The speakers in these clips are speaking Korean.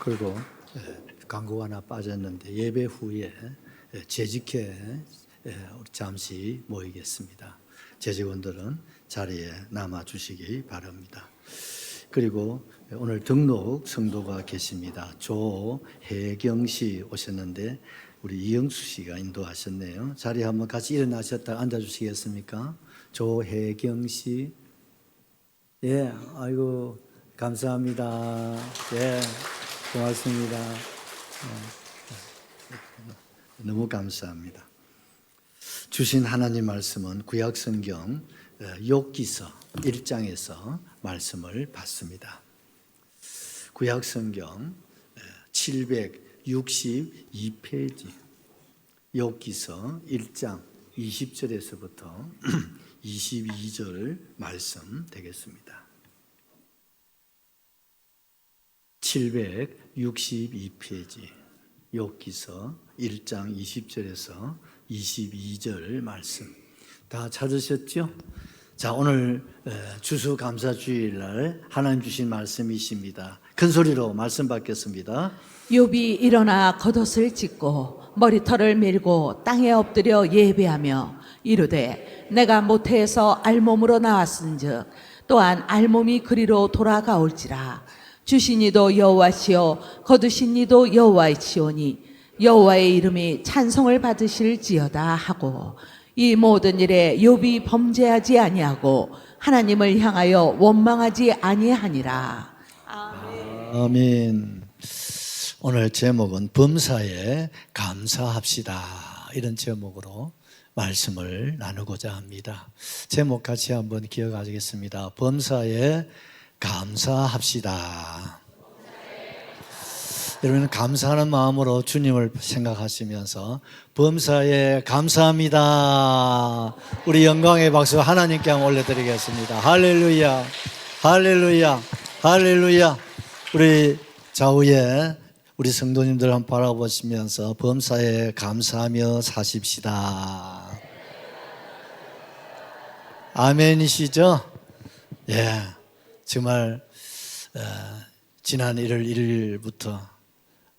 그리고 광고가 하나 빠졌는데 예배 후에 재직회 우리 잠시 모이겠습니다. 재직원들은 자리에 남아 주시기 바랍니다. 그리고 오늘 등록 성도가 계십니다. 조혜경 씨 오셨는데 우리 이영수 씨가 인도하셨네요. 자리에 한번 같이 일어나셨다 앉아 주시겠습니까? 조혜경 씨. 예, 아이고 감사합니다. 예, 고맙습니다. 너무 감사합니다. 주신 하나님 말씀은 구약성경 욥기서 1장에서 말씀을 받습니다. 구약성경 762페이지 욥기서 1장 20절에서부터 22절 말씀 되겠습니다. 762페이지 욥기서 1장 20절에서 22절 말씀 다 찾으셨죠? 자, 오늘 추수감사주일날 하나님 주신 말씀이십니다. 큰 소리로 말씀 받겠습니다. 욥이 일어나 겉옷을 찢고 머리털을 밀고 땅에 엎드려 예배하며 이르되 내가 모태에서 알몸으로 나왔은즉 또한 알몸이 그리로 돌아가올지라. 주신 이도 여호와시요 거두신 이도 여호와이시오니 여호와의 이름이 찬송을 받으실지어다 하고 이 모든 일에 욥이 범죄하지 아니하고 하나님을 향하여 원망하지 아니하니라. 아멘. 오늘 제목은 범사에 감사합시다, 이런 제목으로 말씀을 나누고자 합니다. 제목 같이 한번 기억하시겠습니다. 범사에 감사합시다. 여러분, 감사하는 마음으로 주님을 생각하시면서 범사에 감사합니다, 우리 영광의 박수 하나님께 한번 올려드리겠습니다. 할렐루야, 할렐루야, 할렐루야. 우리 좌우에 우리 성도님들 한번 바라보시면서 범사에 감사하며 사십시다. 아멘이시죠? 예, 정말 지난 1월 1일부터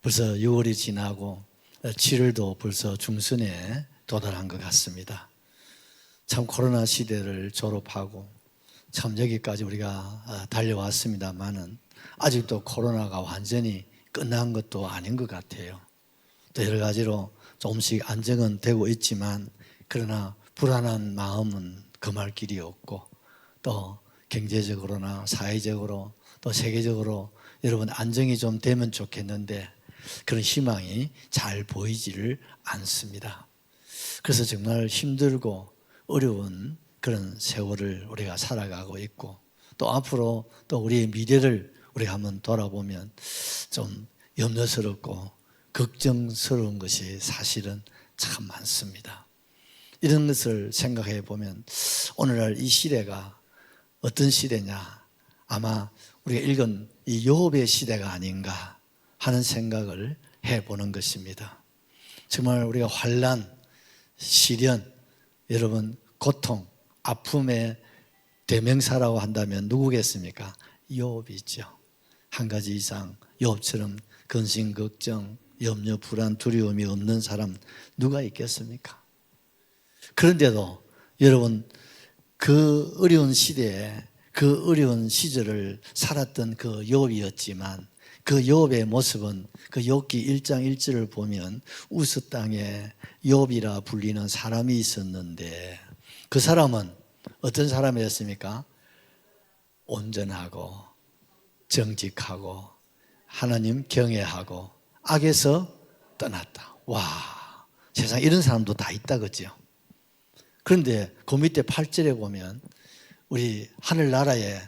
벌써 6월이 지나고 7월도 벌써 중순에 도달한 것 같습니다. 참 코로나 시대를 졸업하고 참 여기까지 우리가 달려왔습니다만은 아직도 코로나가 완전히 끝난 것도 아닌 것 같아요. 또 여러 가지로 조금씩 안정은 되고 있지만 그러나 불안한 마음은 금할 길이 없고 또 경제적으로나 사회적으로 또 세계적으로 여러분 안정이 좀 되면 좋겠는데 그런 희망이 잘 보이지를 않습니다. 그래서 정말 힘들고 어려운 그런 세월을 우리가 살아가고 있고 또 앞으로 또 우리의 미래를 우리가 한번 돌아보면 좀 염려스럽고 걱정스러운 것이 사실은 참 많습니다. 이런 것을 생각해 보면 오늘날 이 시대가 어떤 시대냐, 아마 우리가 읽은 이 욥의 시대가 아닌가 하는 생각을 해보는 것입니다. 정말 우리가 환난, 시련, 여러분 고통, 아픔의 대명사라고 한다면 누구겠습니까? 욥이죠. 한 가지 이상 욥처럼 근심, 걱정, 염려, 불안, 두려움이 없는 사람 누가 있겠습니까? 그런데도 여러분 그 어려운 시대에 그 어려운 시절을 살았던 그 욥이었지만 그 욥의 모습은 그 욥기 1장 1절을 보면 우스 땅에 욥이라 불리는 사람이 있었는데 그 사람은 어떤 사람이었습니까? 온전하고 정직하고 하나님 경외하고 악에서 떠났다. 와, 세상에 이런 사람도 다 있다, 그죠? 그런데 그 밑에 8절에 보면 우리 하늘나라에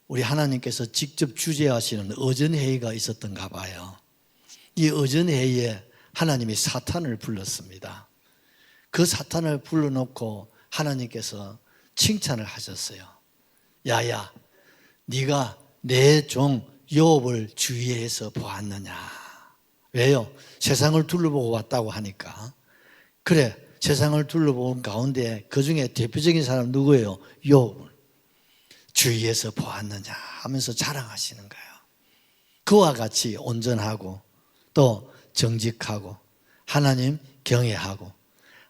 우리 하나님께서 직접 주재하시는 어전회의가 있었던가 봐요. 이 어전회의에 하나님이 사탄을 불렀습니다. 그 사탄을 불러놓고 하나님께서 칭찬을 하셨어요. 야야, 네가 내 종 욥을 주의해서 보았느냐. 왜요? 세상을 둘러보고 왔다고 하니까. 그래, 세상을 둘러본 가운데 그 중에 대표적인 사람 누구예요? 욥을 주위에서 보았느냐 하면서 자랑하시는 거예요. 그와 같이 온전하고 또 정직하고 하나님 경외하고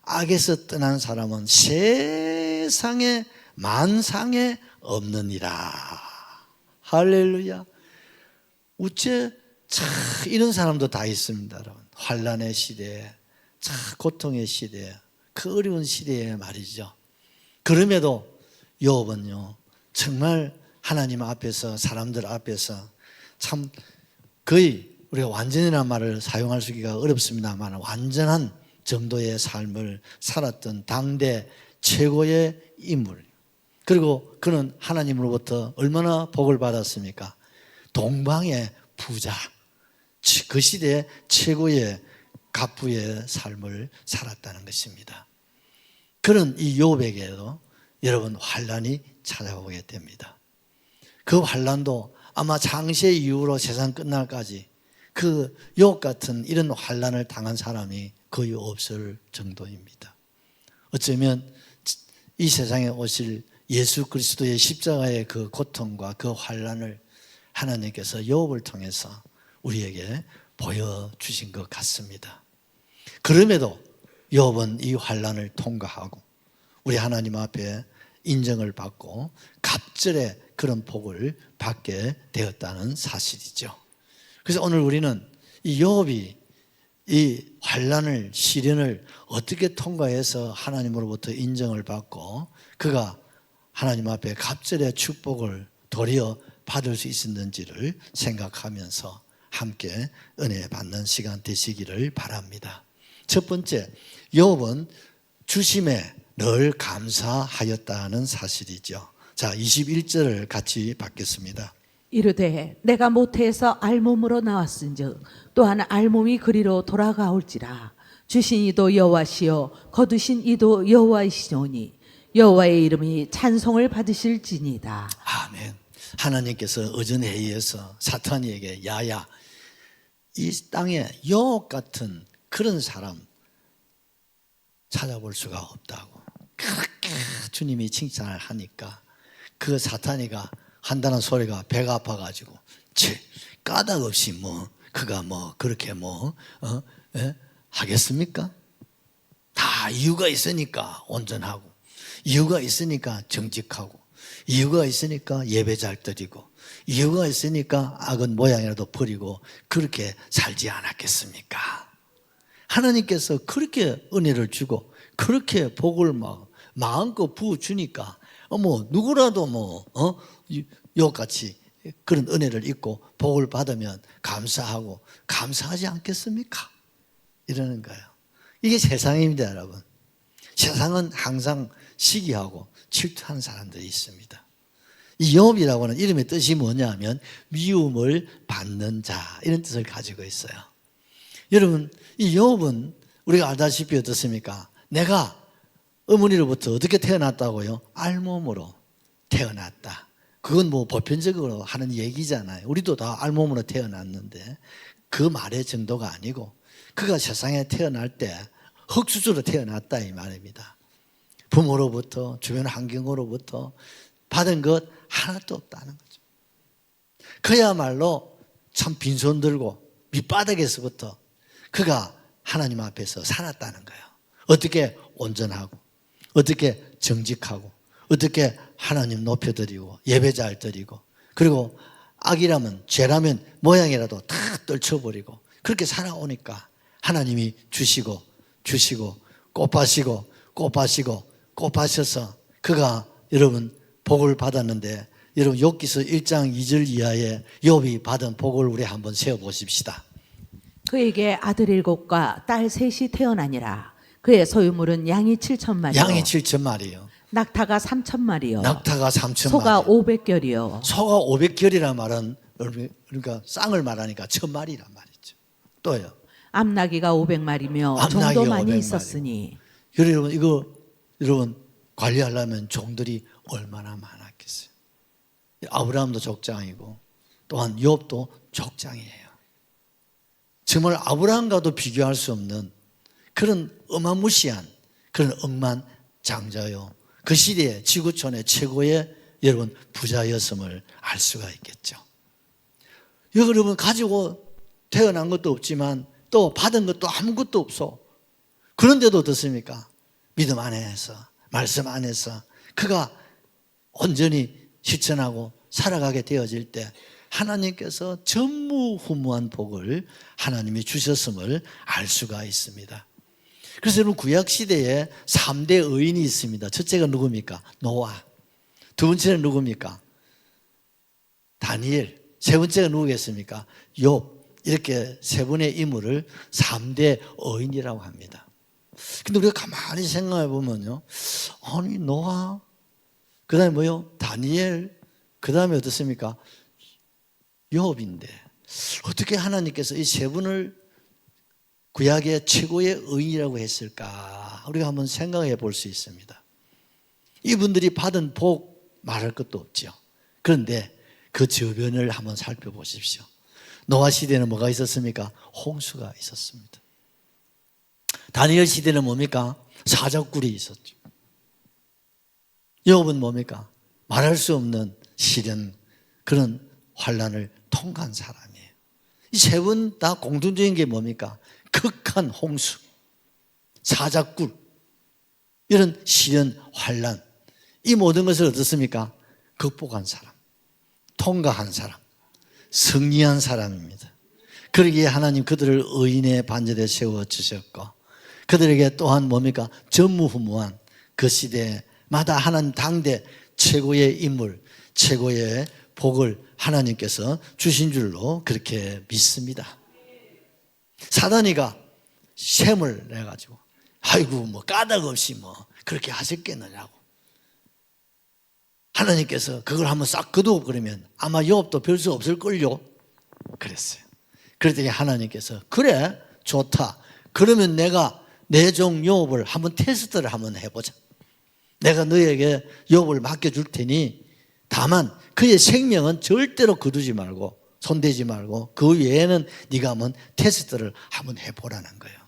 악에서 떠난 사람은 세상에 만상에 없느니라. 할렐루야. 우째 참 이런 사람도 다 있습니다, 여러분. 환난의 시대에, 참 고통의 시대에, 그 어려운 시대에 말이죠. 그럼에도 욥은요 정말 하나님 앞에서, 사람들 앞에서 참 거의 우리가 완전이라는 말을 사용할 수기가 어렵습니다만 완전한 정도의 삶을 살았던 당대 최고의 인물. 그리고 그는 하나님으로부터 얼마나 복을 받았습니까? 동방의 부자, 그 시대의 최고의 갑부의 삶을 살았다는 것입니다. 그런 이 욥에게도 여러분 환난이 찾아오게 됩니다. 그 환난도 아마 장세 이후로 세상 끝날까지 그 욥 같은 이런 환난을 당한 사람이 거의 없을 정도입니다. 어쩌면 이 세상에 오실 예수 그리스도의 십자가의 그 고통과 그 환난을 하나님께서 욥을 통해서 우리에게 보여주신 것 같습니다. 그럼에도 욥은 이 환난을 통과하고 우리 하나님 앞에 인정을 받고 갑절의 그런 복을 받게 되었다는 사실이죠. 그래서 오늘 우리는 이 욥이 이 환난을, 시련을 어떻게 통과해서 하나님으로부터 인정을 받고 그가 하나님 앞에 갑절의 축복을 도리어 받을 수 있었는지를 생각하면서 함께 은혜 받는 시간 되시기를 바랍니다. 첫 번째, 욥은 주심에 늘 감사하였다는 사실이죠. 자, 21절을 같이 받겠습니다. 이르되 내가 모태에서 알몸으로 나왔은즉 또한 알몸이 그리로 돌아가올지라. 주신 이도 여호와시요 거두신 이도 여호와이시오니 여호와의 이름이 찬송을 받으실지니이다. 아멘. 하나님께서 어전회의에서 사탄이에게 야야 이 땅에 욥 같은 그런 사람 찾아볼 수가 없다고 그렇게 주님이 칭찬을 하니까 그 사탄이가 한다는 소리가 배가 아파가지고 까닭 없이 그가 그렇게 하겠습니까? 다 이유가 있으니까 온전하고 이유가 있으니까 정직하고 이유가 있으니까 예배 잘 드리고 이유가 있으니까 악은 모양이라도 버리고 그렇게 살지 않았겠습니까? 하나님께서 그렇게 은혜를 주고 그렇게 복을 마음껏 부어주니까 누구라도 욥같이 그런 은혜를 입고 복을 받으면 감사하고 감사하지 않겠습니까? 이러는 거예요. 이게 세상입니다, 여러분. 세상은 항상 시기하고 질투하는 사람들이 있습니다. 이 욥이라고는 이름의 뜻이 뭐냐면 미움을 받는 자 이런 뜻을 가지고 있어요. 여러분 이 욥은 우리가 알다시피 어떻습니까? 내가 어머니로부터 어떻게 태어났다고요? 알몸으로 태어났다. 그건 보편적으로 하는 얘기잖아요. 우리도 다 알몸으로 태어났는데 그 말의 정도가 아니고 그가 세상에 태어날 때 흙수저로 태어났다 이 말입니다. 부모로부터 주변 환경으로부터 받은 것 하나도 없다는 거죠. 그야말로 참 빈손 들고 밑바닥에서부터 그가 하나님 앞에서 살았다는 거예요. 어떻게 온전하고 어떻게 정직하고 어떻게 하나님 높여드리고 예배 잘 드리고 그리고 악이라면 죄라면 모양이라도 다 떨쳐버리고 그렇게 살아오니까 하나님이 주시고 꽃파셔서 그가 여러분 복을 받았는데 여러분 욥기서 1장 2절 이하에 욥이 받은 복을 우리 한번 세어보십시다. 그에게 아들 7과 딸 3이 태어나니라. 그의 소유물은 양이 7,000마리요 양이 7,000마리요 낙타가 3,000마리요 낙타가 3,000마리 소가 500결이요 소가 500결이라는 말은 그러니까 쌍을 말하니까 1,000마리란 말이죠. 또요 암나기가 500마리며 암나기가 종도 많이 500마리. 있었으니. 여러분 여러분 관리하려면 종들이 얼마나 많았겠어요. 아브라함도 족장이고 또한 욥도 족장이에요. 정말 아브라함과도 비교할 수 없는 그런 어마무시한 그런 억만장자요. 그 시대에 지구촌의 최고의 여러분 부자였음을 알 수가 있겠죠. 여러분 가지고 태어난 것도 없지만 또 받은 것도 아무것도 없어. 그런데도 어떻습니까? 믿음 안에서, 말씀 안에서 그가 온전히 실천하고 살아가게 되어질 때 하나님께서 전무후무한 복을 하나님이 주셨음을 알 수가 있습니다. 그래서 여러분 구약시대에 3대 의인이 있습니다. 첫째가 누굽니까? 노아. 두 번째는 누굽니까? 다니엘. 세 번째가 누구겠습니까? 욥. 이렇게 세 분의 인물을 3대 의인이라고 합니다. 근데 우리가 가만히 생각해 보면요. 아니, 노아, 그 다음에 뭐요? 다니엘, 그 다음에 어떻습니까? 욥인데 어떻게 하나님께서 이 세 분을 구약의 최고의 의인이라고 했을까? 우리가 한번 생각해 볼 수 있습니다. 이분들이 받은 복 말할 것도 없죠. 그런데 그 저변을 한번 살펴보십시오. 노아 시대는 뭐가 있었습니까? 홍수가 있었습니다. 다니엘 시대는 뭡니까? 사자굴이 있었죠. 욥은 뭡니까? 말할 수 없는 시련, 그런 환난을 통과한 사람이에요. 이 세 분 다 공통적인 게 뭡니까? 극한 홍수, 사자굴, 이런 시련, 환난, 이 모든 것을 어떻습니까? 극복한 사람, 통과한 사람, 승리한 사람입니다. 그러기에 하나님 그들을 의인의 반열에 세워주셨고 그들에게 또한 뭡니까? 전무후무한 그 시대마다 하나님 당대 최고의 인물, 최고의 복을 하나님께서 주신 줄로 그렇게 믿습니다. 사단이가 셈을 내가지고 아이고 뭐 까닭 없이 뭐 그렇게 하셨겠느냐고 하나님께서 그걸 한번 싹 거두고 그러면 아마 욥도 별 수 없을걸요 그랬어요. 그랬더니 하나님께서 그래 좋다. 그러면 내가 내 종 욥을 한번 테스트를 한번 해보자. 내가 너에게 욥을 맡겨줄 테니 다만 그의 생명은 절대로 거두지 말고 손대지 말고 그 외에는 네가 한번 테스트를 한번 해보라는 거예요.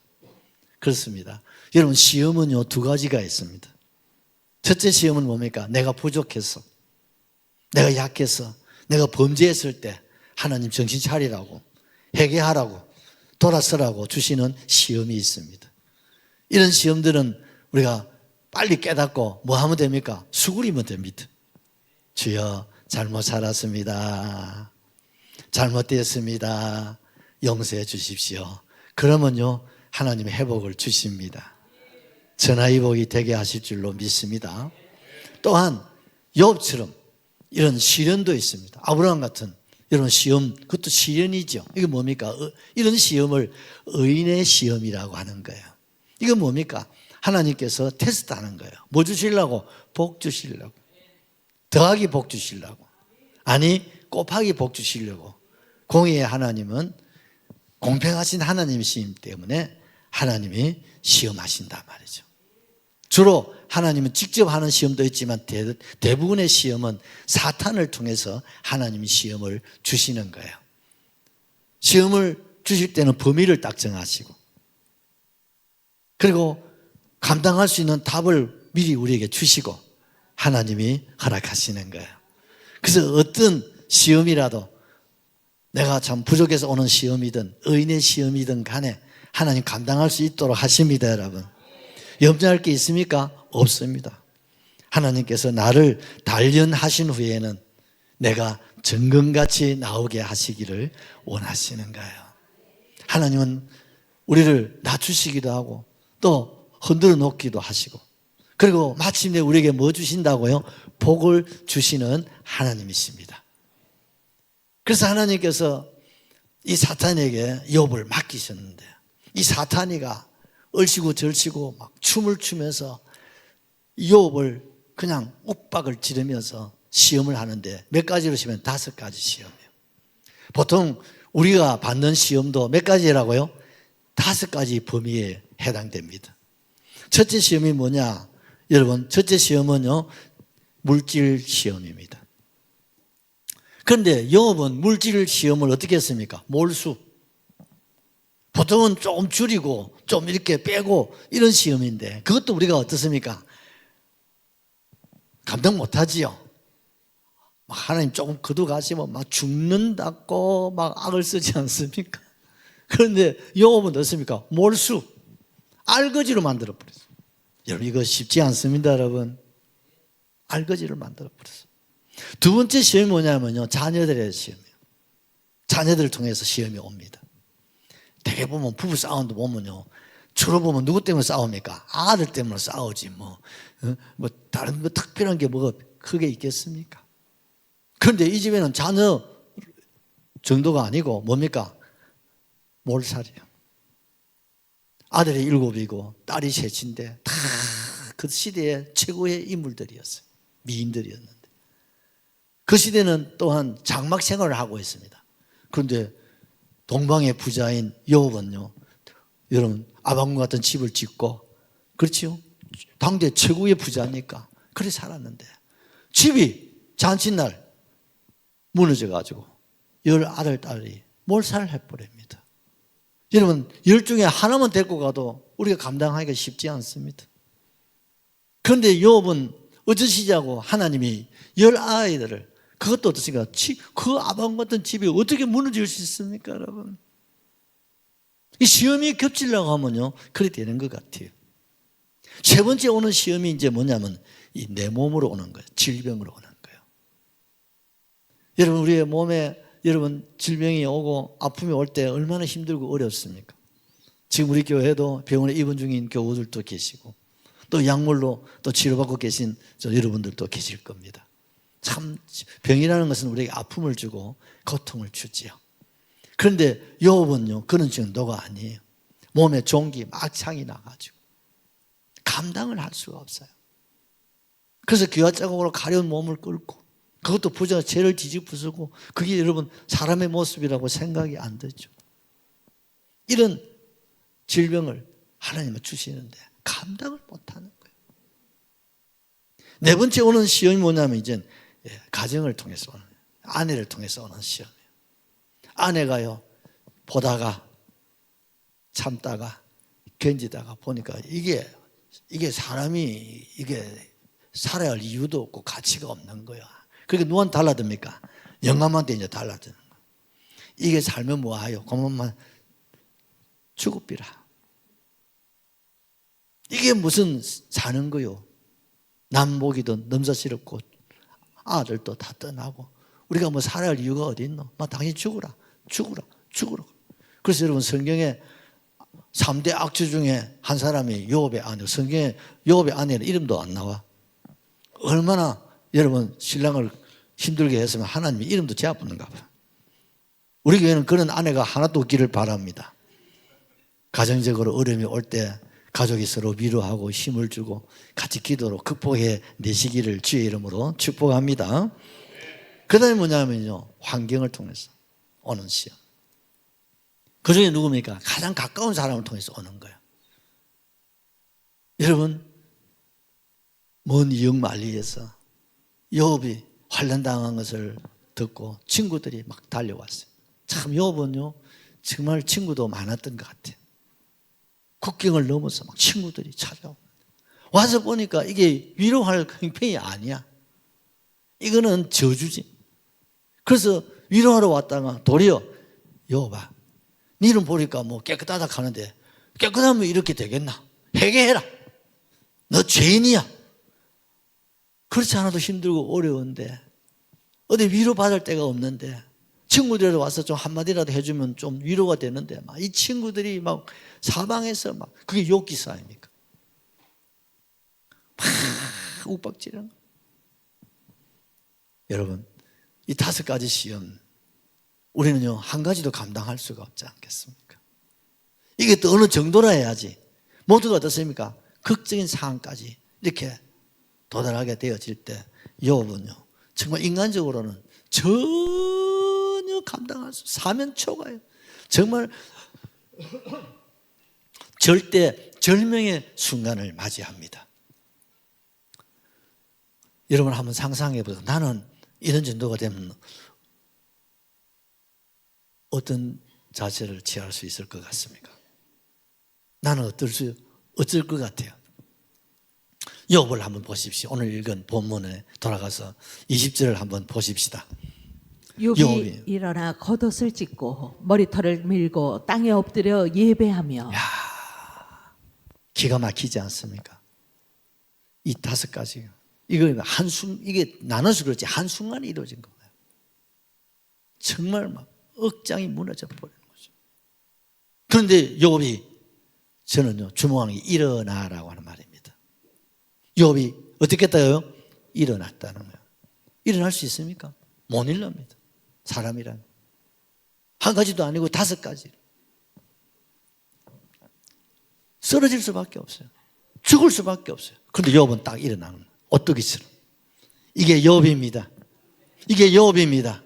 그렇습니다. 여러분 시험은요 두 가지가 있습니다. 첫째 시험은 뭡니까? 내가 부족해서, 내가 약해서, 내가 범죄했을 때 하나님 정신 차리라고, 회개하라고, 돌아서라고 주시는 시험이 있습니다. 이런 시험들은 우리가 빨리 깨닫고 뭐 하면 됩니까? 수그리면 됩니다. 주여 잘못 살았습니다. 잘못되었습니다. 용서해 주십시오. 그러면요 하나님의 회복을 주십니다. 전화위복이 되게 하실 줄로 믿습니다. 또한 욥처럼 이런 시련도 있습니다. 아브라함 같은 이런 시험, 그것도 시련이죠. 이게 뭡니까? 이런 시험을 의인의 시험이라고 하는 거예요. 이건 뭡니까? 하나님께서 테스트하는 거예요. 뭐 주시려고? 복 주시려고. 더하기 복 주시려고. 아니 곱하기 복 주시려고. 공의의 하나님은 공평하신 하나님이시기 때문에 하나님이 시험하신단 말이죠. 주로 하나님은 직접 하는 시험도 있지만 대부분의 시험은 사탄을 통해서 하나님이 시험을 주시는 거예요. 시험을 주실 때는 범위를 딱 정하시고 그리고 감당할 수 있는 답을 미리 우리에게 주시고 하나님이 허락하시는 거예요. 그래서 어떤 시험이라도 내가 참 부족해서 오는 시험이든 의인의 시험이든 간에 하나님 감당할 수 있도록 하십니다. 여러분 염려할 게 있습니까? 없습니다. 하나님께서 나를 단련하신 후에는 내가 정금같이 나오게 하시기를 원하시는 거예요. 하나님은 우리를 낮추시기도 하고 또 흔들어 놓기도 하시고 그리고 마침내 우리에게 뭐 주신다고요? 복을 주시는 하나님이십니다. 그래서 하나님께서 이 사탄에게 욥을 맡기셨는데 이 사탄이가 얼씨구 절씨구 막 춤을 추면서 욥을 그냥 욱박을 지르면서 시험을 하는데 몇 가지로 치면 5가지 시험이에요. 보통 우리가 받는 시험도 몇 가지라고요? 5가지 범위에 해당됩니다. 첫째 시험이 뭐냐? 여러분 첫째 시험은요 물질 시험입니다. 그런데 욥은 물질 시험을 어떻게 했습니까? 몰수. 보통은 조금 줄이고 좀 이렇게 빼고 이런 시험인데 그것도 우리가 어떻습니까? 감당 못하지요. 막 하나님 조금 거두가시면 막 죽는다고 막 악을 쓰지 않습니까? 그런데 욥은 어떻습니까? 몰수, 알거지로 만들어버렸어요. 여러분 이거 쉽지 않습니다, 여러분. 알거지를 만들어버렸어요. 두 번째 시험이 뭐냐면요, 자녀들의 시험이에요. 자녀들을 통해서 시험이 옵니다. 대개 보면 부부 싸움도 보면요, 주로 보면 누구 때문에 싸웁니까? 아들 때문에 싸우지 뭐 다른 특별한 게 뭐가 크게 있겠습니까? 그런데 이 집에는 자녀 정도가 아니고 뭡니까? 몰살이에요. 아들이 7이고 딸이 3인데 다 그 시대의 최고의 인물들이었어요. 미인들이었는데 그 시대는 또한 장막 생활을 하고 있습니다. 그런데 동방의 부자인 욥은요, 여러분 아방궁 같은 집을 짓고, 그렇지요? 당대 최고의 부자니까 그래 살았는데 집이 잔칫날 무너져가지고 10 아들 딸이 몰살을 해버립니다. 여러분 10 중에 하나만 데리고 가도 우리가 감당하기가 쉽지 않습니다. 그런데 욥은 어쩌시자고 하나님이 10 아이들을, 그것도 어떻습니까? 그 아방 같은 집이 어떻게 무너질 수 있습니까, 여러분? 이 시험이 겹치려고 하면요, 그래 되는 것 같아요. 세 번째 오는 시험이 이제 뭐냐면 이 내 몸으로 오는 거예요. 질병으로 오는 거예요. 여러분 우리의 몸에 여러분 질병이 오고 아픔이 올 때 얼마나 힘들고 어렵습니까? 지금 우리 교회도 병원에 입원 중인 교우들도 계시고 또 약물로 또 치료받고 계신 여러분들도 계실 겁니다. 참 병이라는 것은 우리에게 아픔을 주고 고통을 주지요. 그런데 욥은요 그런 정도가 아니에요. 몸에 종기 막 창이 나가지고 감당을 할 수가 없어요. 그래서 기와 자국으로 가려운 몸을 끌고, 그것도 부자가 죄를 뒤집어쓰고, 그게 여러분 사람의 모습이라고 생각이 안 되죠. 이런 질병을 하나님은 주시는데 감당을 못하는 거예요. 네 번째 오는 시험이 뭐냐면 이제 가정을 통해서 오는, 아내를 통해서 오는 시험이에요. 아내가요 보다가 참다가 견디다가 보니까 이게 사람이 이게 살아야 할 이유도 없고 가치가 없는 거야. 그러니까 누구한테 달라듭니까? 영감한테 이제 달라드는 거야. 이게 살면 뭐하요? 그만만 죽어비라. 이게 무슨 사는 거요? 남보기도 넘사스럽고 아들도 다 떠나고 우리가 뭐 살아야 할 이유가 어디 있노? 막 당신 죽으라. 그래서 여러분 성경에 3대 악주 중에 한 사람이 욥의 아내, 성경에 욥의 아내는 이름도 안 나와. 얼마나 여러분 신랑을 힘들게 했으면 하나님이 이름도 제압붙는가 봐요. 우리 교회는 그런 아내가 하나도 없기를 바랍니다. 가정적으로 어려움이 올 때 가족이 서로 위로하고 힘을 주고 같이 기도로 극복해 내시기를 주의 이름으로 축복합니다. 그 다음에 뭐냐면요, 환경을 통해서 오는 시험. 그 중에 누굽니까? 가장 가까운 사람을 통해서 오는 거예요. 여러분, 먼 이역 만리에서 욥이 환난당한 것을 듣고 친구들이 막 달려왔어요. 참 욥은요 정말 친구도 많았던 것 같아요. 국경을 넘어서 막 친구들이 찾아오고 와서 보니까 이게 위로할 형편이 아니야. 이거는 저주지. 그래서 위로하러 왔다가 도리어 욥아, 니는 보니까 뭐 깨끗하다 하는데 깨끗하면 이렇게 되겠나? 회개해라. 너 죄인이야. 그렇지 않아도 힘들고 어려운데 어디 위로받을 데가 없는데 친구들이 와서 좀 한마디라도 해주면 좀 위로가 되는데 막 이 친구들이 막 사방에서 막 그게 욥기사 아닙니까? 막 욱박지르는 거. 여러분 이 5가지 시험 우리는요 한 가지도 감당할 수가 없지 않겠습니까? 이게 또 어느 정도라 해야지 모두가 어떻습니까? 극적인 상황까지 이렇게 도달하게 되어질 때 욥은요 정말 인간적으로는 전혀 감당할 수 사면 초과해요. 정말 절대 절명의 순간을 맞이합니다. 여러분 한번 상상해 보세요. 나는 이런 정도가 되면 어떤 자세를 취할 수 있을 것 같습니까? 나는 어쩔 것 같아요. 욥을 한번 보십시오. 오늘 읽은 본문에 돌아가서 20절을 한번 보십시다. 욥이 욥이. 일어나 겉옷을 찢고 머리털을 밀고 땅에 엎드려 예배하며. 기가 막히지 않습니까? 이 5가지. 이게 나눠서 그렇지 한순간에 이루어진 거예요. 정말 막 억장이 무너져 버리는 거죠. 그런데 욥이 저는요 주목하는 게 일어나라고 하는 말입니다. 욥이 어떻게 했다고요? 일어났다는 거예요. 일어날 수 있습니까? 못 일어납니다. 사람이란 한 가지도 아니고 5가지. 쓰러질 수밖에 없어요. 죽을 수밖에 없어요. 그런데 욥은 딱 일어나는 거예요. 오뚜기처럼. 이게 욥입니다. 이게 욥입니다.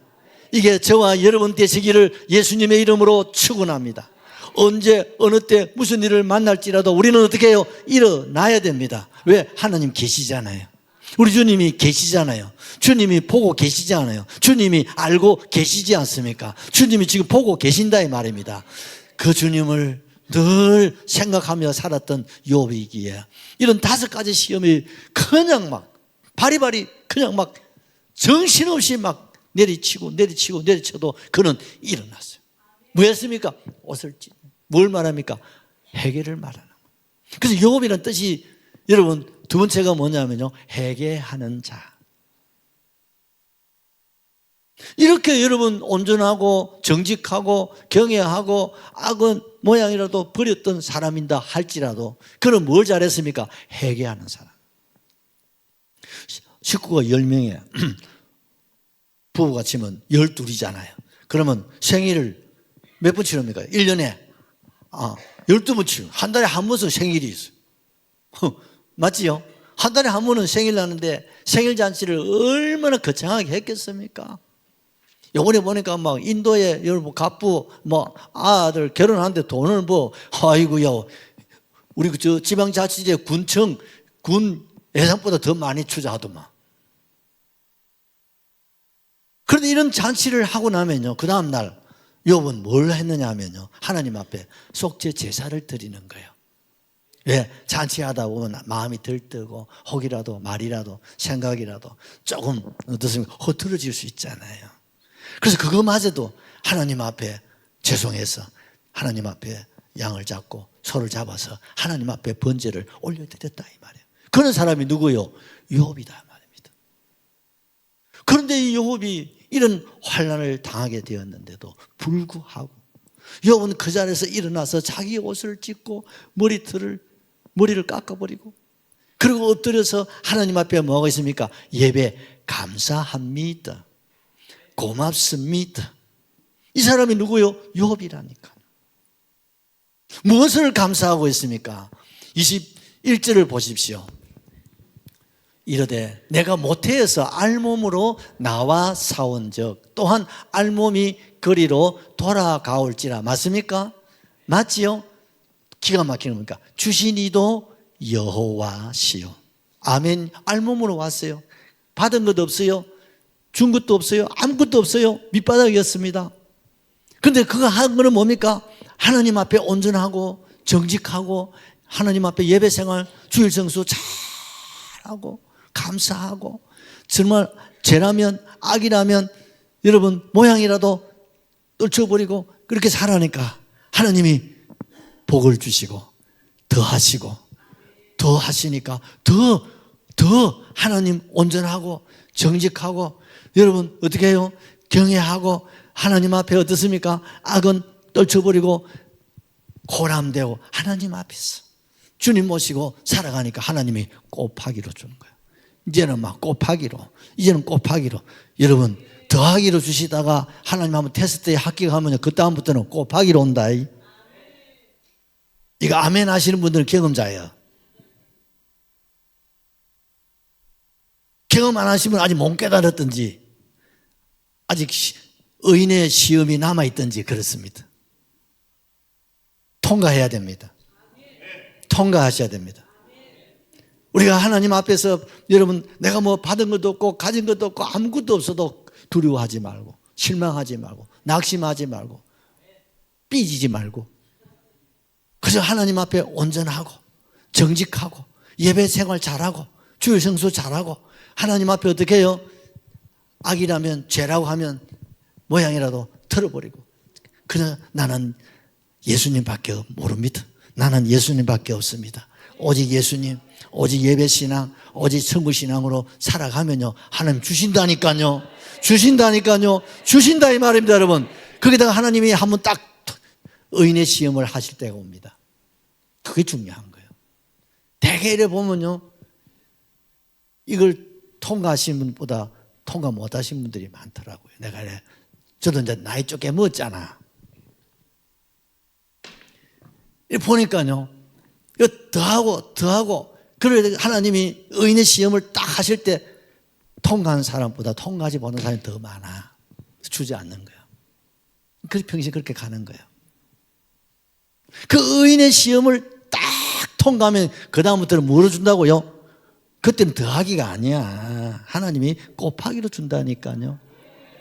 이게 저와 여러분 되시기를 예수님의 이름으로 축원합니다. 언제 어느 때 무슨 일을 만날지라도 우리는 어떻게 해요? 일어나야 됩니다. 왜? 하나님 계시잖아요. 우리 주님이 계시잖아요. 주님이 보고 계시잖아요. 주님이 알고 계시지 않습니까? 주님이 지금 보고 계신다 이 말입니다. 그 주님을 늘 생각하며 살았던 욥이기에 이런 5가지 시험이 그냥 막 바리바리 그냥 막 정신없이 막 내리쳐도 그는 일어났어요. 뭐 했습니까? 옷을 찢. 뭘 말합니까? 회개를 말하는 거예요. 그래서 욥이라는 뜻이 여러분 두 번째가 뭐냐면요. 회개하는 자. 이렇게 여러분 온전하고 정직하고 경외하고 악은 모양이라도 버렸던 사람인다 할지라도 그는 뭘 잘했습니까? 회개하는 사람. 식구가 10명이에요. 부부가 치면 12이잖아요. 그러면 생일을 몇 번 치릅니까? 1년에 12번 치르. 한 달에 한 번은 생일이 있어요. 맞지요? 한 달에 한 번은 생일 나는데 생일 잔치를 얼마나 거창하게 했겠습니까? 요번에 보니까 막 인도에 여러분 갑부 아들 결혼하는데 돈을 아이고야 우리 저 지방자치제 군청 군 예산보다 더 많이 투자하더만. 그런데 이런 잔치를 하고 나면요 그 다음날 욥은 뭘 했느냐 하면요 하나님 앞에 속죄 제사를 드리는 거예요. 왜? 잔치하다 보면 마음이 들뜨고 혹이라도 말이라도 생각이라도 조금 어떻습니까? 흐트러질 수 있잖아요. 그래서 그거마저도 하나님 앞에 죄송해서 하나님 앞에 양을 잡고 소를 잡아서 하나님 앞에 번제를 올려드렸다 이 말이에요. 그런 사람이 누구요? 욥이다 말입니다. 그런데 이 욥이 이런 환난을 당하게 되었는데도 불구하고 욥은 그 자리에서 일어나서 자기 옷을 찢고 머리를 깎아버리고 그리고 엎드려서 하나님 앞에 뭐가 있습니까? 예배 감사합니다. 고맙습니다. 이 사람이 누구요? 욥이라니까. 무엇을 감사하고 있습니까? 21절을 보십시오. 이르되 내가 모태에서 알몸으로 나와 사온 적 또한 알몸이 거리로 돌아가올지라. 맞습니까? 맞지요? 기가 막히는 겁니까? 주신 이도 여호와시요. 아멘. 알몸으로 왔어요. 받은 것 없어요. 준 것도 없어요. 아무것도 없어요. 밑바닥이었습니다. 그런데 그가 한 거는 뭡니까? 하나님 앞에 온전하고 정직하고 하나님 앞에 예배생활 주일성수 잘하고 감사하고 정말 죄라면 악이라면 여러분 모양이라도 떨쳐버리고 그렇게 살아니까 하나님이 복을 주시고 더 하시고 더 하시니까 더 하나님 온전하고 정직하고 여러분 어떻게 해요? 경외하고 하나님 앞에 어떻습니까? 악은 떨쳐버리고 고람되고 하나님 앞에서 주님 모시고 살아가니까 하나님이 곱하기로 주는 거예요. 이제는 막 곱하기로 이제는 곱하기로 여러분 더하기로 주시다가 하나님 한번 테스트에 합격하면 그 다음부터는 곱하기로 온다. 이거 아멘 하시는 분들은 경험자예요. 경험 안 하시면 아직 못 깨달았든지 아직 의인의 시험이 남아있든지 그렇습니다. 통과해야 됩니다. 통과하셔야 됩니다. 우리가 하나님 앞에서 여러분 내가 뭐 받은 것도 없고 가진 것도 없고 아무것도 없어도 두려워하지 말고 실망하지 말고 낙심하지 말고 삐지지 말고 그래서 하나님 앞에 온전하고 정직하고 예배 생활 잘하고 주일 성수 잘하고 하나님 앞에 어떻게 해요? 악이라면 죄라고 하면 모양이라도 털어버리고 그냥 나는 예수님밖에 모릅니다. 나는 예수님밖에 없습니다. 오직 예수님, 오직 예배신앙, 오직 천국신앙으로 살아가면요 하나님 주신다니까요. 주신다니까요. 주신다 이 말입니다 여러분. 거기다가 하나님이 한번 딱 의인의 시험을 하실 때가 옵니다. 그게 중요한 거예요. 대개 이래 보면요 이걸 통과하신 분보다 통과 못하신 분들이 많더라고요. 내가 이래 저도 이제 나이 쪽에 먹었잖아. 보니까요 이거 더하고 그래 하나님이 의인의 시험을 딱 하실 때 통과한 사람보다 통과하지 못한 사람이 더 많아. 주지 않는 거예요. 그래서 평생 그렇게 가는 거예요. 그 의인의 시험을 딱 통과하면 그 다음부터는 뭐로 준다고요? 그때는 더하기가 아니야. 하나님이 곱하기로 준다니까요.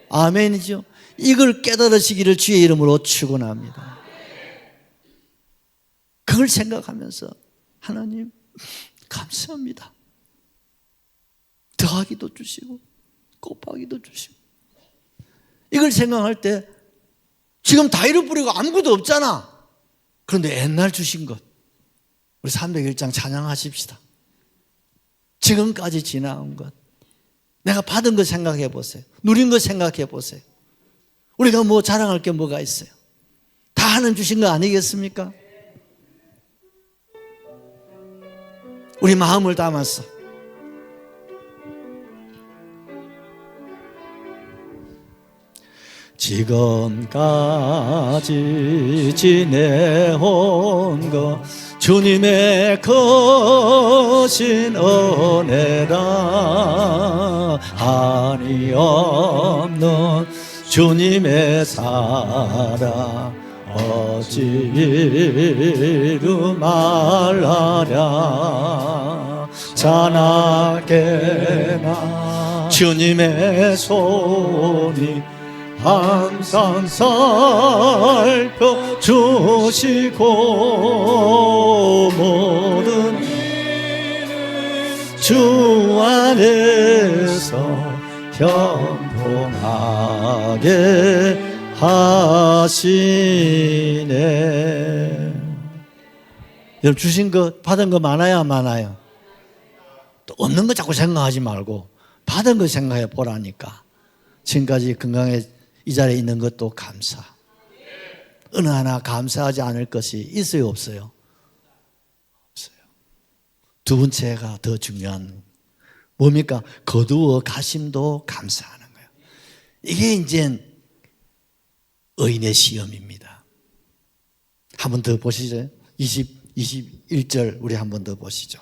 아멘이죠. 이걸 깨달으시기를 주의 이름으로 축원합니다. 그걸 생각하면서 하나님 감사합니다. 더하기도 주시고 곱하기도 주시고 이걸 생각할 때 지금 다 잃어버리고 아무것도 없잖아. 그런데 옛날 주신 것 우리 301장 찬양하십시다. 지금까지 지나온 것 내가 받은 것 생각해 보세요. 누린 것 생각해 보세요. 우리가 뭐 자랑할 게 뭐가 있어요? 다 하나님 주신 거 아니겠습니까? 우리 마음을 담아서 지금까지 지내온 것 주님의 크신 은혜라 한이 없는 주님의 사랑 어찌로 말하랴 자나깨나 주님의 손이 항상 살펴주시고 모든 일을 주 안에서 형통하게 하시네. 여러분 주신 거 받은 거 많아요 안 많아요? 또 없는 거 자꾸 생각하지 말고 받은 거 생각해 보라니까. 지금까지 건강에 이 자리에 있는 것도 감사. 어느 하나 감사하지 않을 것이 있어요 없어요? 없어요. 두 번째가 더 중요한 뭡니까? 거두어 가심도 감사하는 거예요. 이게 이제 의인의 시험입니다. 한 번 더 보시죠. 21절 우리 한 번 더 보시죠.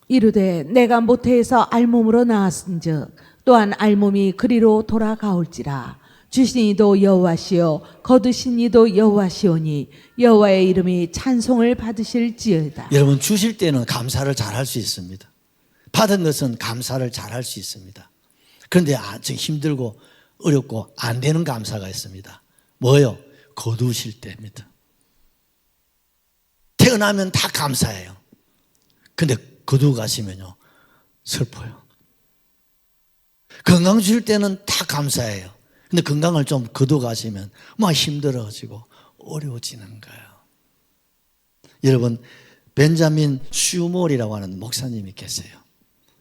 이르되 내가 모태에서 알몸으로 나왔은즉 또한 알몸이 그리로 돌아가올지라. 주신 이도 여호와시요 거두신 이도 여호와시오니 여호와의 이름이 찬송을 받으실지어다. 여러분 주실 때는 감사를 잘할 수 있습니다. 받은 것은 감사를 잘할 수 있습니다. 그런데 아주 힘들고 어렵고 안 되는 감사가 있습니다. 뭐예요? 거두실 때입니다. 태어나면 다 감사해요. 근데 거두고 가시면요 슬퍼요. 건강 주실 때는 다 감사해요. 근데 건강을 좀 거두고 가시면 막 힘들어지고 어려워지는 거예요. 여러분 벤자민 슈몰이라고 하는 목사님이 계세요.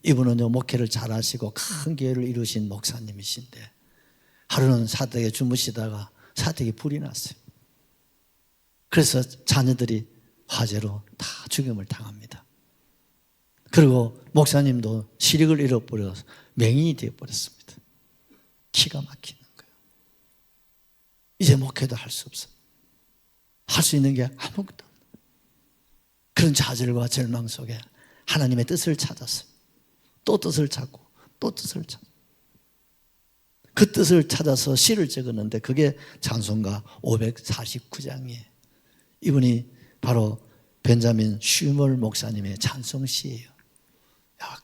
이분은요 목회를 잘하시고 큰 교회를 이루신 목사님이신데 하루는 사택에 주무시다가 사택에 불이 났어요. 그래서 자녀들이 화재로 다 죽임을 당합니다. 그리고 목사님도 시력을 잃어버려서 맹인이 되어버렸습니다. 기가 막히는 거예요. 이제 목회도 할 수 없어요. 할 수 있는 게 아무것도 없는 그런 좌절과 절망 속에 하나님의 뜻을 찾았어요. 또 뜻을 찾고 또 뜻을 찾고 그 뜻을 찾아서 시를 적었는데 그게 찬송가 549장이에요. 이분이 바로 벤자민 슈멀 목사님의 찬송시예요. 야,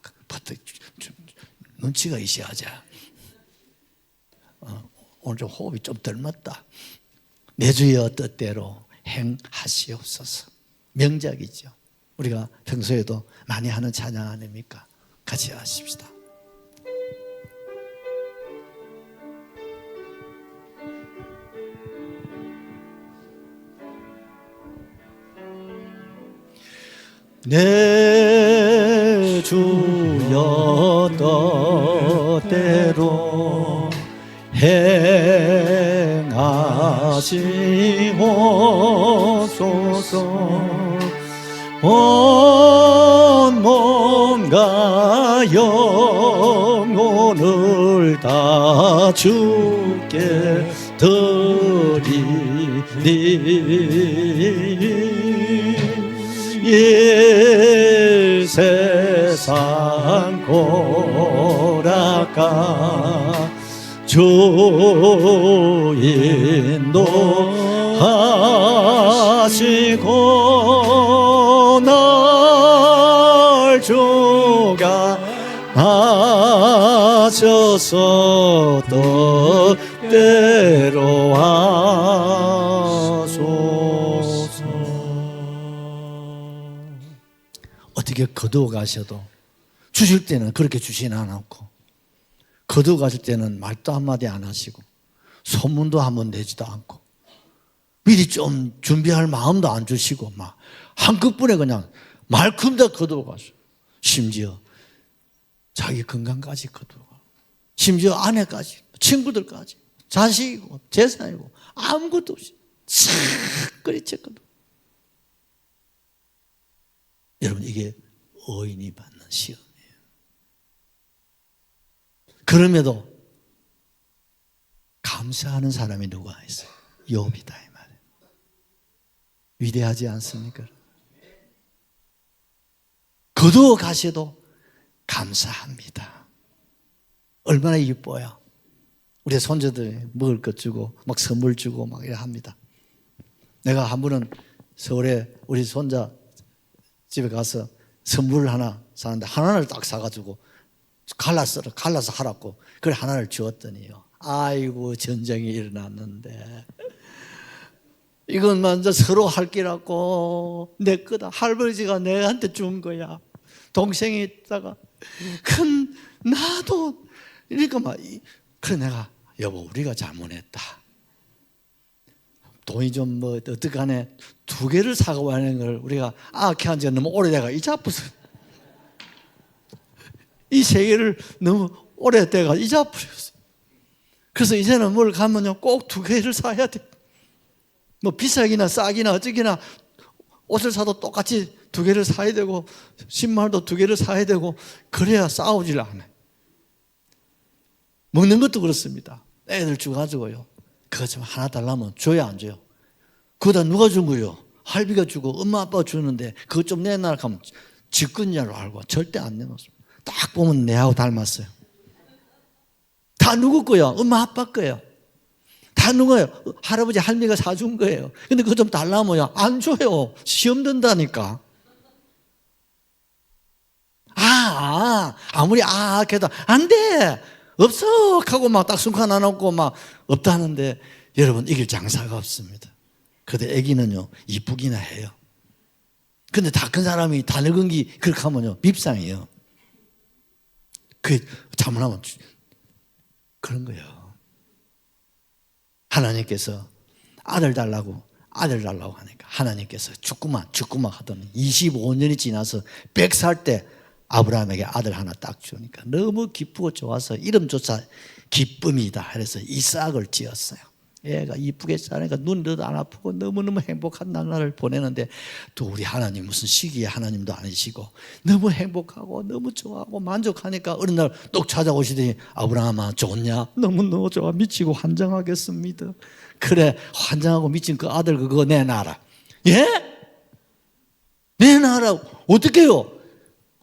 눈치가 있어야지. 오늘 좀 호흡이 좀 덜 맞다. 내 주여 뜻대로 행하시옵소서. 명작이죠. 우리가 평소에도 많이 하는 찬양 아닙니까? 같이 하십시다. 내 주여 뜻대로 행하시옵소서. 온 몸과 영혼을 다 주께 드리리. 이 세상 고락가 주 인도하시고 날 주가 하셔서 뜻대로 하소서. 어떻게 거두어 가셔도 주실 때는 그렇게 주시는 않고, 거두어 가실 때는 말도 한마디 안 하시고 소문도 한번 내지도 않고 미리 좀 준비할 마음도 안 주시고 막 한꺼번에 그냥 말끔 다 거두어 가셔. 심지어 자기 건강까지 거두어 가, 심지어 아내까지, 친구들까지, 자식이고 재산이고 아무것도 없이 싹 그리쳐 거두어. 여러분, 이게 의인이 받는 시험이에요. 그럼에도 감사하는 사람이 누가 있어요? 욥이다 이 말이에요. 위대하지 않습니까? 거두어 가셔도 감사합니다. 얼마나 이뻐요. 우리 손자들 먹을 것 주고 막 선물 주고 막 이래 합니다. 내가 한 번은 서울에 우리 손자 집에 가서 선물을 하나 사는데 하나를 딱 사가지고 갈라서 하라고 그걸 하나를 주었더니요, 아이고 전쟁이 일어났는데 이건 먼저 서로 할 끼라고 내 거다. 할아버지가 내한테 준 거야. 동생이 있다가 큰 나도 이러니까 막 그래 내가 여보 우리가 잘못했다. 돈이 좀 뭐 어떡하네 2개를 사고 하는 걸 우리가 아케한 지가 너무 오래돼가 잊어버렸어. 이 3개를 너무 오래돼가 잊어버렸어. 그래서 이제는 뭘 가면요 꼭 2개를 사야 돼. 뭐 비싸기나 싸기나 어쩌기나 옷을 사도 똑같이 2개를 사야 되고 신발도 2개를 사야 되고 그래야 싸우질 않아요. 먹는 것도 그렇습니다. 애들 주가지고요 그거 좀 하나 달라면 줘야 안 줘요? 그거 다 누가 준 거예요? 할비가 주고 엄마 아빠가 주는데 그거 좀 내놔라 하면 직권자로 알고 절대 안 내놓습니다. 딱 보면 내하고 닮았어요. 다 누구 거예요? 엄마 아빠 거예요. 다 누구예요? 할아버지 할머니가 사준 거예요. 근데 그거 좀 달라면요 안 줘요. 시험 든다니까. 아무리 해도 안 돼 없어 하고 막 딱 순간 안 없고 막 없다는데 여러분 이길 장사가 없습니다. 근데 애기는요 이쁘기나 해요. 근데 다 큰 사람이 다 늙은 게 그렇게 하면요 밉상이에요. 그게 잘못하면 그런 거예요. 하나님께서 아들 달라고 하니까 하나님께서 죽구만 하더니 25년이 지나서 100살 때 아브라함에게 아들 하나 딱 주니까 너무 기쁘고 좋아서 이름조차 기쁨이다 그래서 이삭을 지었어요. 애가 이쁘게 자라니까 눈도 안 아프고 너무너무 행복한 날을 보내는데 또 우리 하나님 무슨 시기의 하나님도 아니시고 너무 행복하고 너무 좋아하고 만족하니까 어느 날 똑 찾아오시더니 아브라함아 좋냐? 너무너무 좋아 미치고 환장하겠습니다. 그래 환장하고 미친 그 아들 그거 내놔라. 예? 내놔라. 어떻게 해요?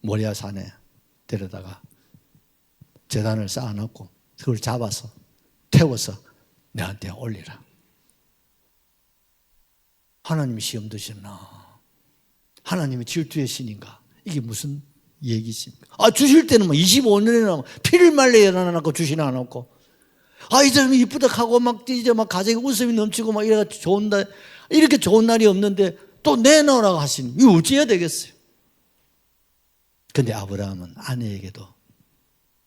모리아 산에 데려다가 제단을 쌓아놓고 그걸 잡아서 태워서 내한테 올리라. 하나님이 시험 드셨나? 하나님이 질투의 신인가? 이게 무슨 얘기십니까? 주실 때는 뭐 25년이나 피를 말려 일어나고 주시나 않았고 이 사람이 이쁘다 하고 막 이제 막 가정에 웃음이 넘치고 막 이렇게 좋은 날이 없는데 또 내놓으라고 하시니 이거 어찌해야 되겠어요? 근데 아브라함은 아내에게도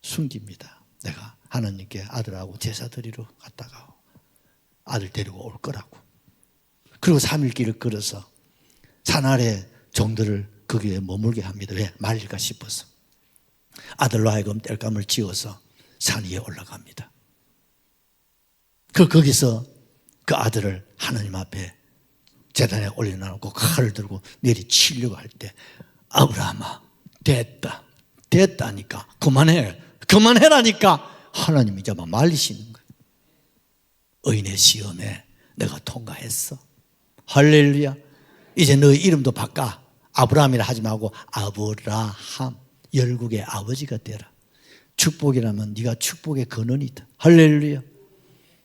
숨깁니다. 내가 하나님께 아들하고 제사 드리러 갔다가 아들 데리고 올 거라고. 그리고 3일 길을 걸어서 산 아래 종들을 거기에 머물게 합니다. 왜? 말릴까 싶어서. 아들로 하여금 땔감을 지어서 산 위에 올라갑니다. 거기서 그 아들을 하나님 앞에 제단에 올려놓고 칼을 들고 내리치려고 할 때 아브라함아 됐다니까 그만해라니까 하나님이 이제 막 말리시는 거예요. 의인의 시험에 내가 통과했어. 할렐루야. 이제 너의 이름도 바꿔. 아브라함이라 하지 말고 아브라함, 열국의 아버지가 되라. 축복이라면 네가 축복의 근원이다. 할렐루야.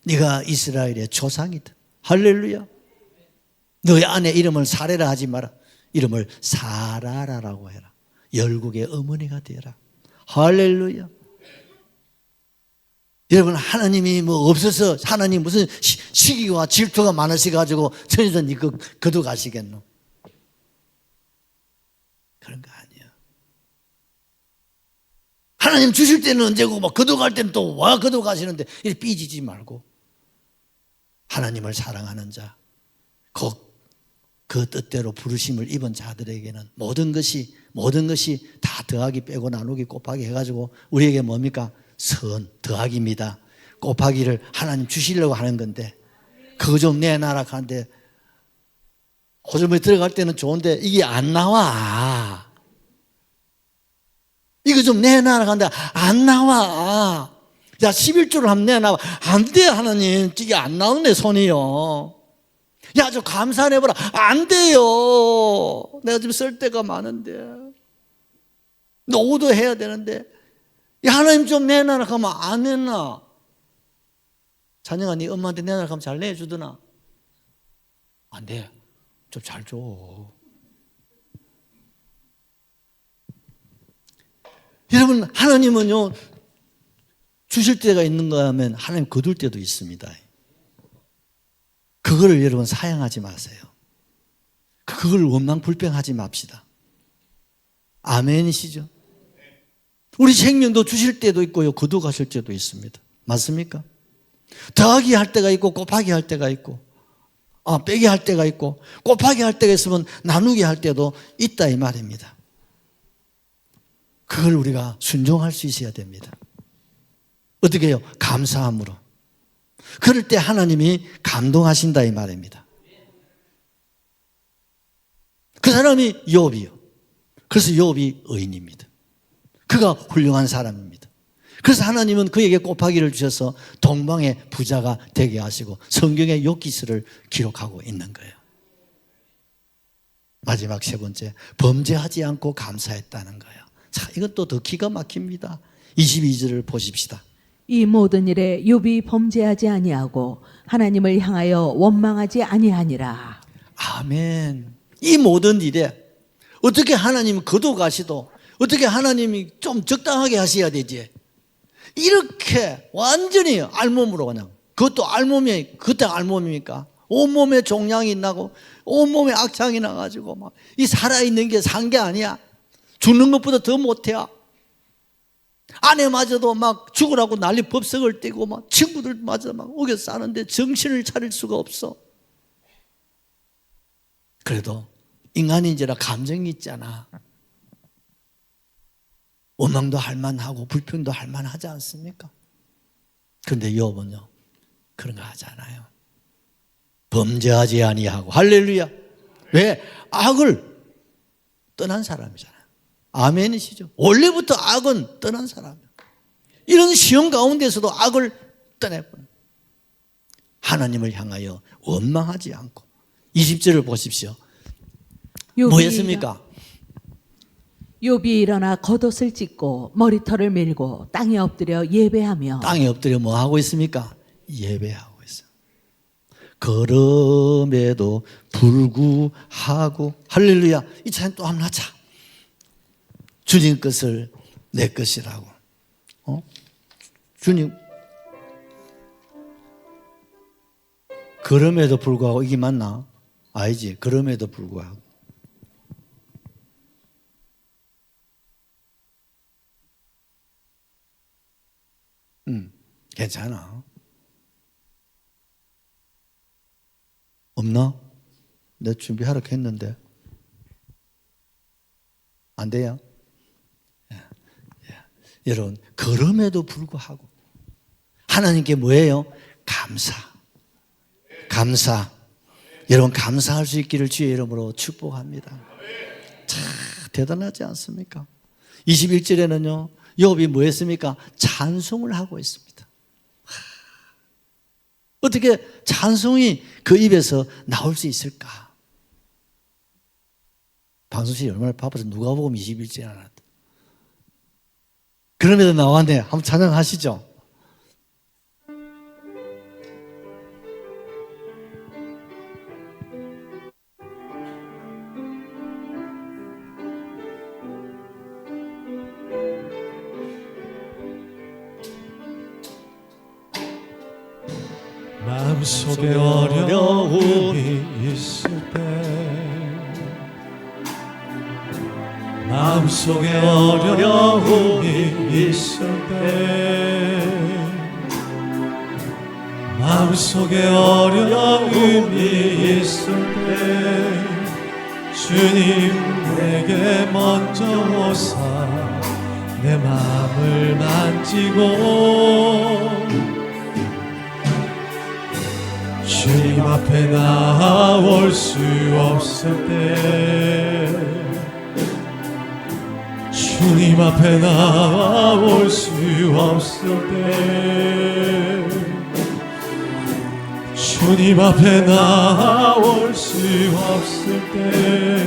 네가 이스라엘의 조상이다. 할렐루야. 너의 아내 이름을 사레라 하지 마라. 이름을 사라라라고 해라. 열국의 어머니가 되라. 할렐루야. 여러분, 하나님이 뭐 없어서 하나님 무슨 시기와 질투가 많으셔가지고 천에서 니 거둬 가시겠노? 그런 거 아니야. 하나님 주실 때는 언제고 막 거둬 갈 때는 또 와 거둬 가시는데 이렇게 삐지지 말고 하나님을 사랑하는 자, 그 뜻대로 부르심을 입은 자들에게는 모든 것이 다 더하기 빼고 나누기 곱하기 해가지고 우리에게 뭡니까? 더하기입니다. 곱하기를 하나님 주시려고 하는 건데 그거 좀 내놔라 하는데 호주머니 들어갈 때는 좋은데 이게 안 나와. 이거 좀 내놔라 하는데 안 나와. 야 11조를 한번 내놔. 안 돼 하나님. 이게 안 나오네 손이요. 야 저 감사해보라. 안 돼요. 내가 지금 쓸 데가 많은데 노후도 해야 되는데 야, 하나님 좀 내놔라 하면 안 내놔. 자녀가 네 엄마한테 내놔라 하면 잘 내주더나? 안 돼. 좀 잘 줘. 여러분, 하나님은요 주실 때가 있는가 하면 하나님 거둘 때도 있습니다. 그거를 여러분 사양하지 마세요. 그걸 원망불평하지 맙시다. 아멘이시죠? 우리 생명도 주실 때도 있고요, 거둬 가실 때도 있습니다. 맞습니까? 더하기 할 때가 있고 곱하기 할 때가 있고 빼기 할 때가 있고 곱하기 할 때가 있으면 나누기 할 때도 있다 이 말입니다. 그걸 우리가 순종할 수 있어야 됩니다. 어떻게 해요? 감사함으로. 그럴 때 하나님이 감동하신다 이 말입니다. 그 사람이 욥이요. 그래서 욥이 의인입니다. 그가 훌륭한 사람입니다. 그래서 하나님은 그에게 곱하기를 주셔서 동방의 부자가 되게 하시고 성경에 욥기서를 기록하고 있는 거예요. 마지막 세 번째, 범죄하지 않고 감사했다는 거예요. 자, 이건 또 더 기가 막힙니다. 22절을 보십시다. 이 모든 일에 욥이 범죄하지 아니하고 하나님을 향하여 원망하지 아니하니라. 아멘. 이 모든 일에 어떻게 하나님이 거둬 가시도 어떻게 하나님이 좀 적당하게 하셔야 되지? 이렇게 완전히 알몸으로 그냥 그것도 알몸이 그때 알몸입니까? 온몸에 종양이 나고 온몸에 악창이 나가지고 막 이 살아있는 게 산 게 아니야. 죽는 것보다 더 못해야. 아내마저도 막 죽으라고 난리 법석을 떼고 막 친구들마저 막 우겨 싸는데 정신을 차릴 수가 없어. 그래도 인간인지라 감정이 있잖아. 원망도 할 만하고 불평도 할 만하지 않습니까? 그런데 욥은요 그런 거 하지 않아요. 범죄하지 아니하고. 할렐루야. 왜? 악을 떠난 사람이잖아요. 아멘이시죠? 원래부터 악은 떠난 사람이에요. 이런 시험 가운데서도 악을 떠내버려요. 하나님을 향하여 원망하지 않고. 20절을 보십시오. 뭐 했습니까? 욥이 일어나 겉옷을 찢고 머리털을 밀고 땅에 엎드려 예배하며. 땅에 엎드려 뭐 하고 있습니까? 예배하고 있어요. 그럼에도 불구하고. 할렐루야. 이 찬양 또 한번 하자. 주님 것을 내 것이라고. 주님. 그럼에도 불구하고 이게 맞나? 아니지. 그럼에도 불구하고. 되잖아. 없나? 내 준비하라고 했는데 안 돼요? 여러분, 그럼에도 불구하고 하나님께 뭐예요? 감사. 여러분, 감사할 수 있기를 주의 이름으로 축복합니다. 참 대단하지 않습니까? 21절에는요 욥이 뭐 했습니까? 찬송을 하고 있습니다. 어떻게 찬송이 그 입에서 나올 수 있을까? 방송실이 얼마나 바빠서 누가복음 21절에 나왔다. 그럼에도 나왔네. 한번 찬양하시죠. 마음속에 어려움이 있을 때 마음속에 어려움이 있을 때 마음속에 어려움이 있을 때 주님 내게 먼저 오사 내 마음을 만지고 주님 앞에 나올 수 없을 때 주님 앞에 나올 수 없을 때 주님 앞에 나올 수 없을 때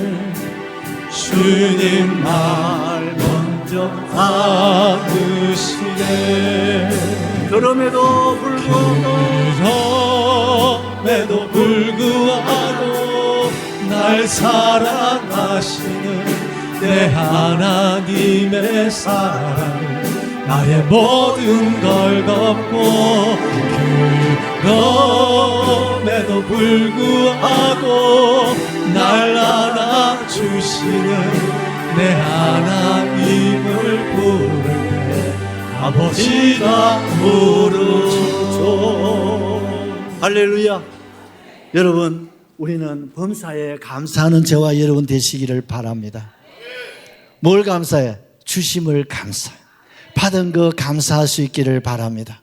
주님 말 먼저 받으시네. 그럼에도 불구하고 날 사랑하시는 내 하나님의 사랑을 나의 모든 걸 덮고 그럼에도 불구하고 날 안아주시는 내 하나님을 부를 때 아버지가 부르죠. 할렐루야. 여러분, 우리는 범사에 감사하는 저와 여러분 되시기를 바랍니다. 뭘 감사해? 주심을 감사해. 받은 거 감사할 수 있기를 바랍니다.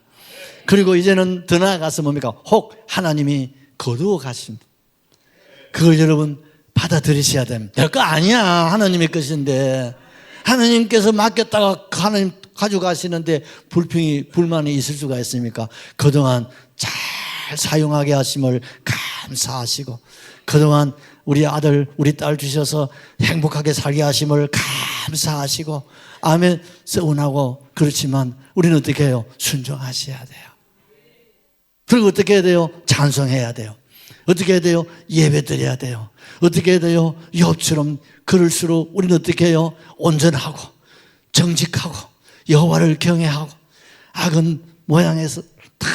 그리고 이제는 더 나아가서 뭡니까? 혹 하나님이 거두어 가신다. 그걸 여러분 받아들이셔야 됩니다. 내 거 아니야. 하나님의 것인데 하나님께서 맡겼다가 하나님 가져가시는데 불만이 있을 수가 있습니까? 그동안 잘 사용하게 하심을 감사하시고 그동안 우리 아들 우리 딸 주셔서 행복하게 살게 하심을 감사하시고 아멘 서운하고 그렇지만 우리는 어떻게 해요? 순종하셔야 돼요. 그리고 어떻게 해야 돼요? 찬송해야 돼요. 어떻게 해야 돼요? 예배 드려야 돼요. 어떻게 해야 돼요? 욥처럼 그럴수록 우리는 어떻게 해요? 온전하고 정직하고 여호와를 경외하고 악은 모양에서 다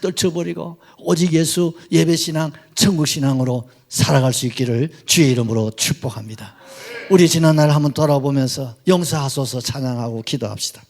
떨쳐버리고 오직 예수 예배신앙 천국신앙으로 살아갈 수 있기를 주의 이름으로 축복합니다. 우리 지난날 한번 돌아보면서 용서하소서 찬양하고 기도합시다.